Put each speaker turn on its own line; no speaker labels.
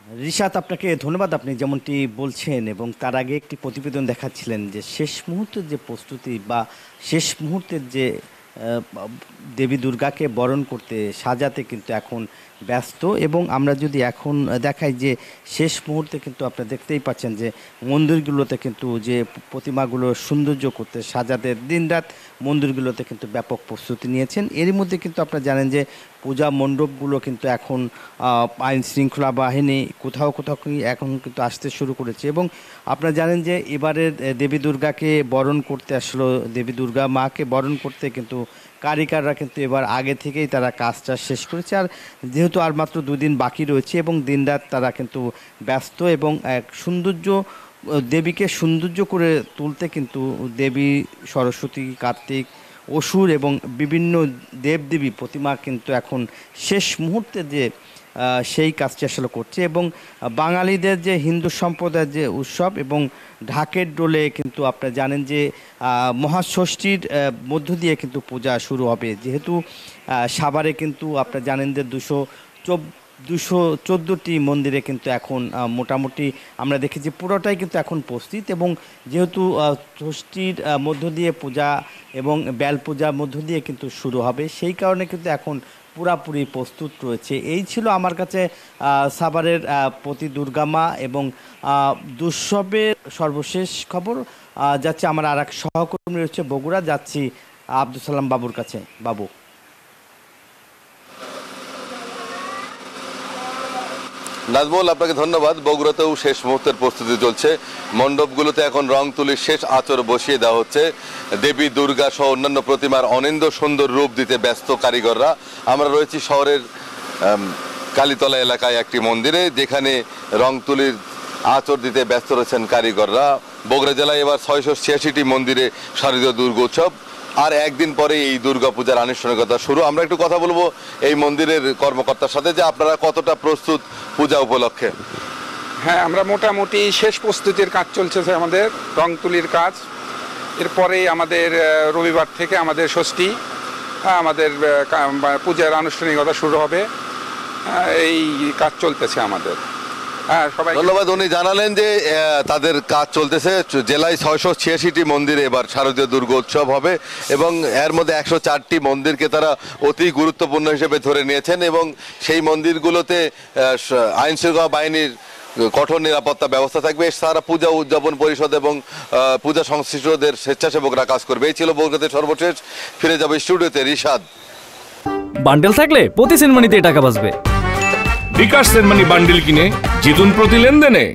রিশাত, আপনাকে ধন্যবাদ। আপনি যেমনটি বলছেন এবং তার আগে একটি প্রতিবেদন দেখাচ্ছিলেন যে শেষ মুহূর্তের যে প্রস্তুতি বা শেষ মুহূর্তের যে দেবী দুর্গাকে বরণ করতে সাজাতে কিন্তু এখন ব্যস্ত। এবং আমরা যদি এখন দেখাই যে শেষ মুহূর্তে কিন্তু আপনারা দেখতেই পাচ্ছেন যে মন্দিরগুলোতে কিন্তু যে প্রতিমাগুলো সৌন্দর্য করতে সাজাতে দিনরাত মন্দিরগুলোতে কিন্তু ব্যাপক প্রস্তুতি নিয়েছেন। এরই মধ্যে কিন্তু আপনারা জানেন যে পূজা মণ্ডপগুলো কিন্তু এখন আইন শৃঙ্খলা বাহিনী কোথাও কোথাও এখন কিন্তু আসতে শুরু করেছে। এবং আপনারা জানেন যে এবারের দেবী দুর্গাকে বরণ করতে আসলো, দেবী দুর্গা মাকে বরণ করতে কিন্তু কারিগররা কিন্তু এবার আগে থেকেই তারা কাজটা শেষ করেছে। আর যেহেতু আর মাত্র দুদিন বাকি রয়েছে এবং দিনরাত তারা কিন্তু ব্যস্ত এবং এক সৌন্দর্য দেবীকে সৌন্দর্য করে তুলতে কিন্তু দেবী সরস্বতী, কার্তিক, অসুর এবং বিভিন্ন দেবদেবী প্রতিমা কিন্তু এখন শেষ মুহূর্তে যে সেই কাজটি আসলে করছে। এবং বাঙালিদের যে হিন্দু সম্প্রদায়ের যে উৎসব এবং ঢাকের ডোলে কিন্তু আপনারা জানেন যে মহাষষ্ঠীর মধ্য দিয়ে কিন্তু পূজা শুরু হবে। যেহেতু সাভারে কিন্তু আপনারা জানেন যে 214টি মন্দিরে কিন্তু এখন মোটামুটি আমরা দেখেছি পুরোটাই কিন্তু এখন প্রস্তুত। এবং যেহেতু ষষ্ঠীর মধ্য দিয়ে পূজা এবং বেল পূজার মধ্য দিয়ে কিন্তু শুরু হবে, সেই কারণে কিন্তু এখন পুরাপুরি প্রস্তুত রয়েছে। এই ছিল আমার কাছে সাভারের প্রতি দুর্গামা এবং দুঃসবের সর্বশেষ খবর। যাচ্ছে আমার আর এক সহকর্মী রয়েছে বগুড়া, যাচ্ছি আব্দুল সালাম বাবুর কাছে। বাবু।
নাজমুল, আপনাকে ধন্যবাদ। বগুড়াতেও শেষ মুহূর্তের প্রস্তুতি চলছে। মণ্ডপগুলোতে এখন রং তুলির শেষ আঁচড় বসিয়ে দেওয়া হচ্ছে। দেবী দুর্গা সহ অন্যান্য প্রতিমার অনিন্দ্য সুন্দর রূপ দিতে ব্যস্ত কারিগররা। আমরা রয়েছি শহরের কালীতলা এলাকায় একটি মন্দিরে, যেখানে রং তুলির আঁচড় দিতে ব্যস্ত রয়েছেন কারিগররা। বগুড়া জেলায় এবার 686টি মন্দিরে শারদীয় দুর্গোৎসব। আর একদিন পরে এই দুর্গাপূজার আনুষ্ঠানিকতা শুরু। আমরা একটু কথা বলবো এই মন্দিরের কর্মকর্তার সাথে যে আপনারা কতটা প্রস্তুত পূজা উপলক্ষে।
হ্যাঁ, আমরা মোটামুটি শেষ প্রস্তুতির কাজ চলছে আমাদের, রং তুলির কাজ। এরপরেই আমাদের রবিবার থেকে আমাদের ষষ্ঠী, আমাদের পূজার আনুষ্ঠানিকতা শুরু হবে। এই কাজ চলতেছে আমাদের। সবাই
ধন্যবাদ। উনি জানালেন যে তাদের কাজ চলতেছে। জেলায় 686টি মন্দিরে এবার শারদীয় দুর্গোৎসব হবে এবং এর মধ্যে 104টি মন্দিরকে তারা অতি গুরুত্বপূর্ণ হিসেবে ধরে নিয়েছেন এবং সেই মন্দিরগুলোতে আইন শৃঙ্খলা বাহিনীর কঠোর নিরাপত্তা ব্যবস্থা থাকবে। সারা পূজা উদযাপন পরিষদ এবং পূজা সংশ্লিষ্টদের স্বেচ্ছাসেবকরা কাজ করবে। এই ছিল বগুড়াতে সর্বশেষ। ফিরে যাবে স্টুডিওতে রিশাদ।
বান্ডেল থাকলে প্রতি সেনমানিতে টাকা বাঁচবে।
বিকাশ সেনমানি বান্ডিল কিনে জিতুন প্রতি লেনদেনে।